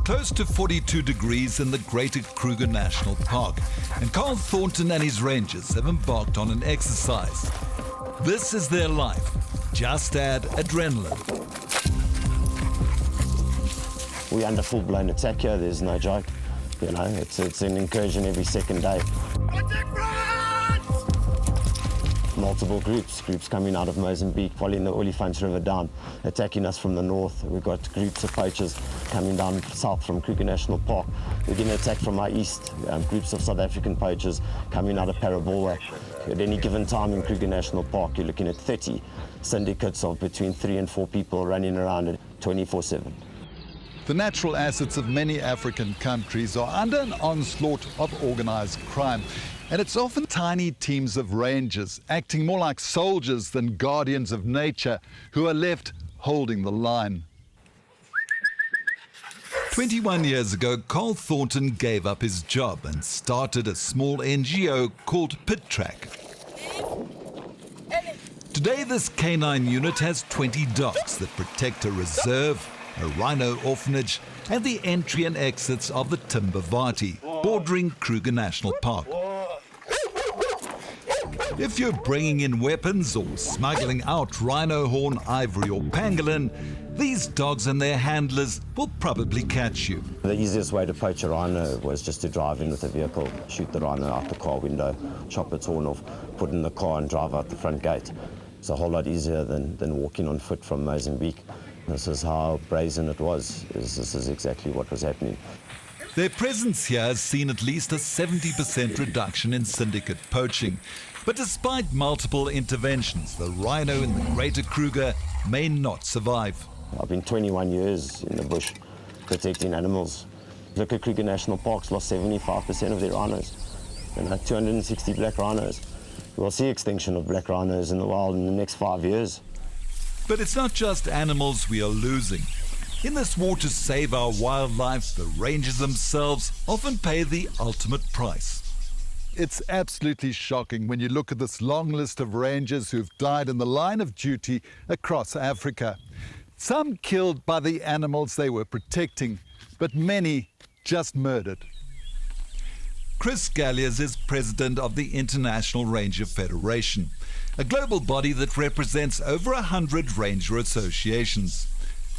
close to 42 degrees in the Greater Kruger National Park, and Carl Thornton and his rangers have embarked on an exercise. This is their life. Just add adrenaline. We're under full-blown attack here, there's no joke. You know, it's an incursion every second day. Multiple groups coming out of Mozambique, following the 𝗶𝗶𝗴𝗶𝗴𝗆 River down, attacking us from the north. We've got groups of poachers coming down south from Kruger National Park. We're getting attacked from our east, groups of South African poachers coming out of 𝗶𝗶𝗴𝗶𝗴𝗆. At any given time in Kruger National Park, you're looking at 30 syndicates of between 3 and 4 people running around at 24/7. The natural assets of many African countries are under an onslaught of organised crime. And it's often tiny teams of rangers, acting more like soldiers than guardians of nature, who are left holding the line. 21 years ago, Carl Thornton gave up his job and started a small NGO called Pit Track. Today, this canine unit has 20 dogs that protect a reserve, a rhino orphanage, and the entry and exits of the 𝗶𝗵𝗶𝘀, bordering Kruger National Park. If you're bringing in weapons or smuggling out rhino horn, ivory or pangolin, these dogs and their handlers will probably catch you. The easiest way to poach a rhino was just to drive in with a vehicle, shoot the rhino out the car window, chop its horn off, put it in the car and drive out the front gate. It's a whole lot easier than walking on foot from Mozambique. This is how brazen it was. This is exactly what was happening. Their presence here has seen at least a 70% reduction in syndicate poaching. But despite multiple interventions, the rhino in the Greater Kruger may not survive. I've been 21 years in the bush protecting animals. Look at Kruger National Park's lost 75% of their rhinos. 260 black rhinos. We'll see extinction of black rhinos in the wild in the next 5 years. But it's not just animals we are losing. In this war to save our wildlife, the rangers themselves often pay the ultimate price. It's absolutely shocking when you look at this long list of rangers who've died in the line of duty across Africa. Some killed by the animals they were protecting, but many just murdered. Chris Galliers is president of the International Ranger Federation, a global body that represents over 100 ranger associations.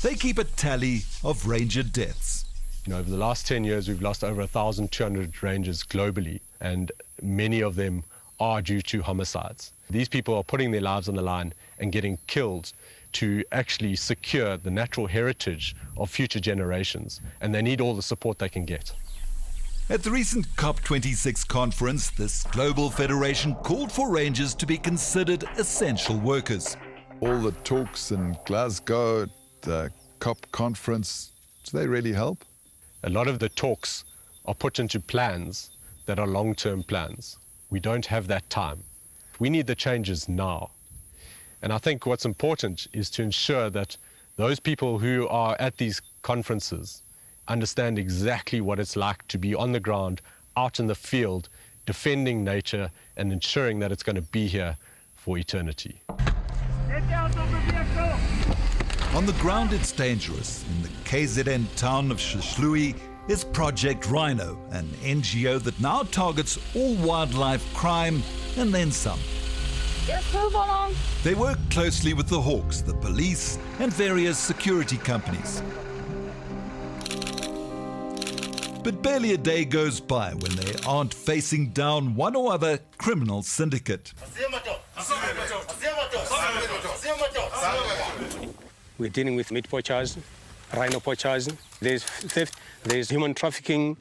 They keep a tally of ranger deaths. Over the last 10 years, we've lost over 1,200 rangers globally, and many of them are due to homicides. These people are putting their lives on the line and getting killed to actually secure the natural heritage of future generations, and they need all the support they can get. At the recent COP26 conference, this global federation called for rangers to be considered essential workers. All the talks in Glasgow, the COP conference, do they really help? A lot of the talks are put into plans that are long-term plans. We don't have that time. We need the changes now. And I think what's important is to ensure that those people who are at these conferences understand exactly what it's like to be on the ground, out in the field, defending nature and ensuring that it's going to be here for eternity. Get out of the vehicle! On the ground, it's dangerous. In the KZN town of 𝗀𝗏𝗏 is Project Rhino, an NGO that now targets all wildlife crime and then some. Just move along. They work closely with the hawks, the police, and various security companies. But barely a day goes by when they aren't facing down one or other criminal syndicate. We're dealing with meat poachers, rhino poachers, there's theft, there's human trafficking,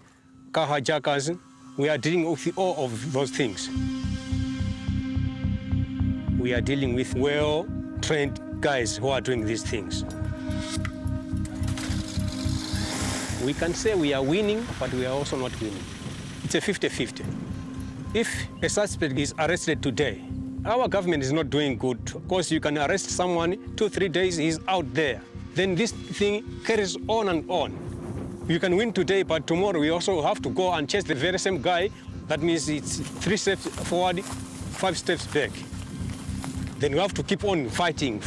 car hijackers. We are dealing with all of those things. We are dealing with well-trained guys who are doing these things. We can say we are winning, but we are also not winning. It's a 50-50. If a suspect is arrested today, our government is not doing good. Of course, you can arrest someone, 2-3 days, he's out there. Then this thing carries on and on. You can win today, but tomorrow we also have to go and chase the very same guy. That means it's 3 steps forward, 5 steps back. Then we have to keep on fighting.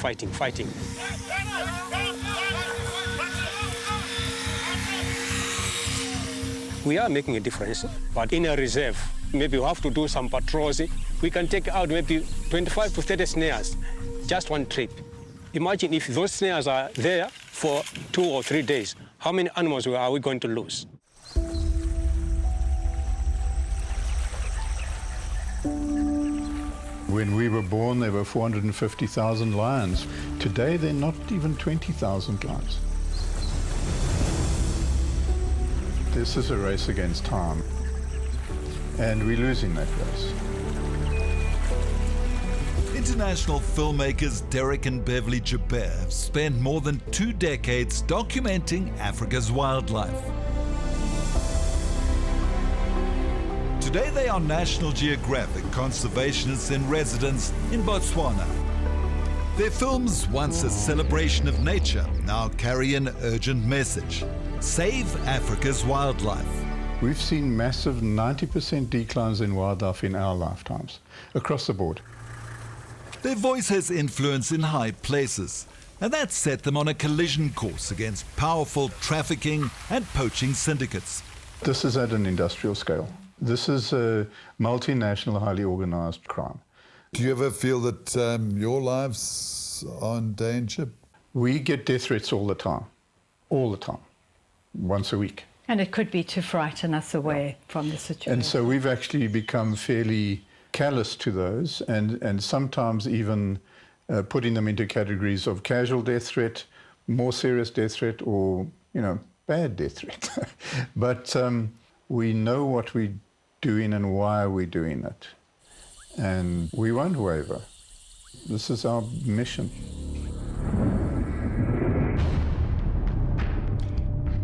We are making a difference, but in a reserve, maybe we have to do some patrols. We can take out maybe 25 to 30 snares, just one trip. Imagine if those snares are there for 2 or 3 days, how many animals are we going to lose? When we were born, there were 450,000 lions. Today, there are not even 20,000 lions. This is a race against time, and we're losing that race. International filmmakers Derek and Beverly 𝗶𝗵𝗴𝗶 have spent more than 2 decades documenting Africa's wildlife. Today they are National Geographic conservationists in residence in Botswana. Their films, once a celebration of nature, now carry an urgent message: save Africa's wildlife. We've seen massive 90% declines in wildlife in our lifetimes, across the board. Their voice has influence in high places, and that set them on a collision course against powerful trafficking and poaching syndicates. This is at an industrial scale. This is a multinational, highly organized crime. Do you ever feel that your lives are in danger? We get death threats all the time, once a week. And it could be to frighten us away from the situation. And so we've actually become fairly callous to those, and sometimes even putting them into categories of casual death threat, more serious death threat, or, bad death threat. But we know what we're doing and why we're doing it. And we won't waver. This is our mission.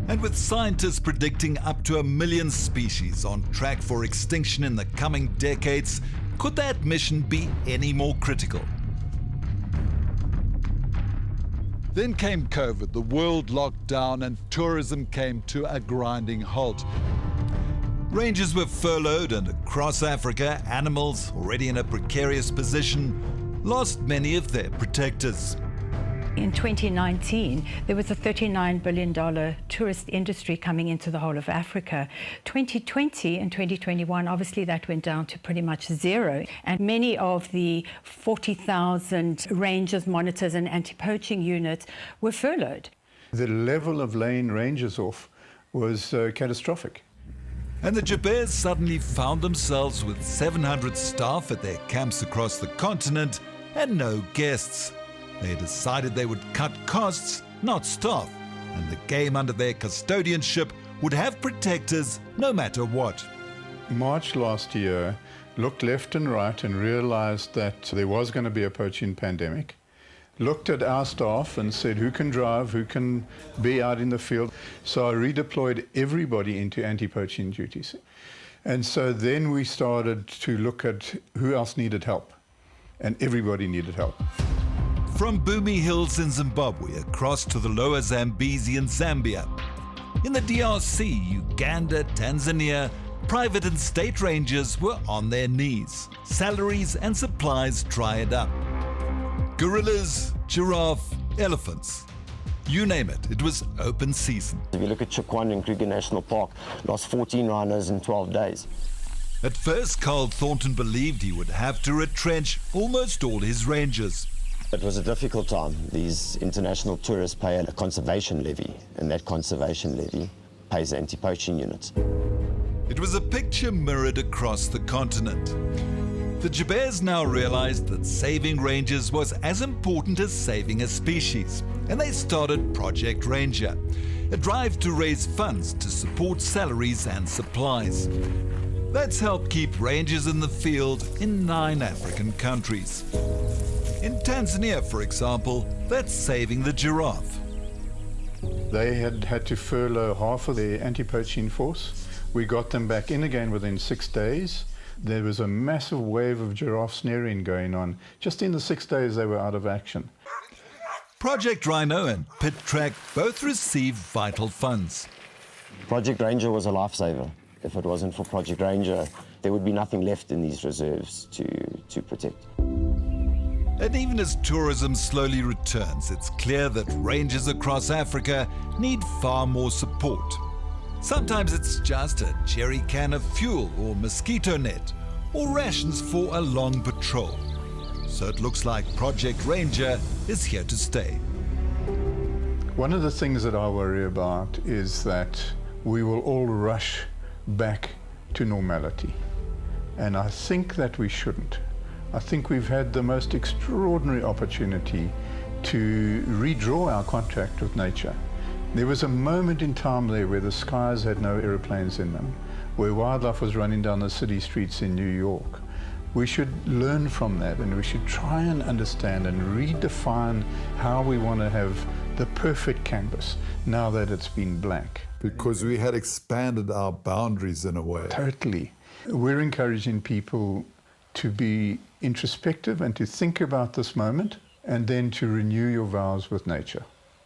And with scientists predicting up to 1 million species on track for extinction in the coming decades, could that mission be any more critical? Then came COVID, the world locked down, and tourism came to a grinding halt. Rangers were furloughed, and across Africa, animals, already in a precarious position, lost many of their protectors. In 2019, there was a $39 billion tourist industry coming into the whole of Africa. 2020 and 2021, obviously that went down to pretty much zero. And many of the 40,000 rangers, monitors and anti-poaching units were furloughed. The level of laying rangers off was catastrophic. And the 𝗶𝗶𝗴𝗶 suddenly found themselves with 700 staff at their camps across the continent and no guests. They decided they would cut costs, not staff, and the game under their custodianship would have protectors no matter what. March last year looked left and right and realized that there was going to be a poaching pandemic. Looked at our staff and said, who can drive, who can be out in the field? So I redeployed everybody into anti-poaching duties. And so then we started to look at who else needed help. And everybody needed help. From Bhumi Hills in Zimbabwe across to the lower Zambezi in Zambia. In the DRC, Uganda, Tanzania, private and state rangers were on their knees. Salaries and supplies dried up. Gorillas, giraffe, elephants. You name it, it was open season. If you look at Chukwan in Kruger National Park, lost 14 rhinos in 12 days. At first, Carl Thornton believed he would have to retrench almost all his rangers. It was a difficult time. These international tourists pay a conservation levy, and that conservation levy pays anti-poaching units. It was a picture mirrored across the continent. The 𝗶𝗶𝗴𝗶s now realized that saving rangers was as important as saving a species, and they started Project Ranger, a drive to raise funds to support salaries and supplies. That's helped keep rangers in the field in 9 African countries. In Tanzania, for example, that's saving the giraffe. They had to furlough half of their anti-poaching force. We got them back in again within 6 days. There was a massive wave of giraffe snaring going on. Just in the 6 days, they were out of action. Project Rhino and Pit Track both received vital funds. Project Ranger was a lifesaver. If it wasn't for Project Ranger, there would be nothing left in these reserves to protect. And even as tourism slowly returns, it's clear that rangers across Africa need far more support. Sometimes it's just a jerry can of fuel or mosquito net, or rations for a long patrol. So it looks like Project Ranger is here to stay. One of the things that I worry about is that we will all rush back to normality. And I think that we shouldn't. I think we've had the most extraordinary opportunity to redraw our contract with nature. There was a moment in time there where the skies had no aeroplanes in them, where wildlife was running down the city streets in New York. We should learn from that, and we should try and understand and redefine how we want to have the perfect canvas now that it's been blank. Because we had expanded our boundaries in a way. Totally. We're encouraging people to be introspective and to think about this moment, and then to renew your vows with nature.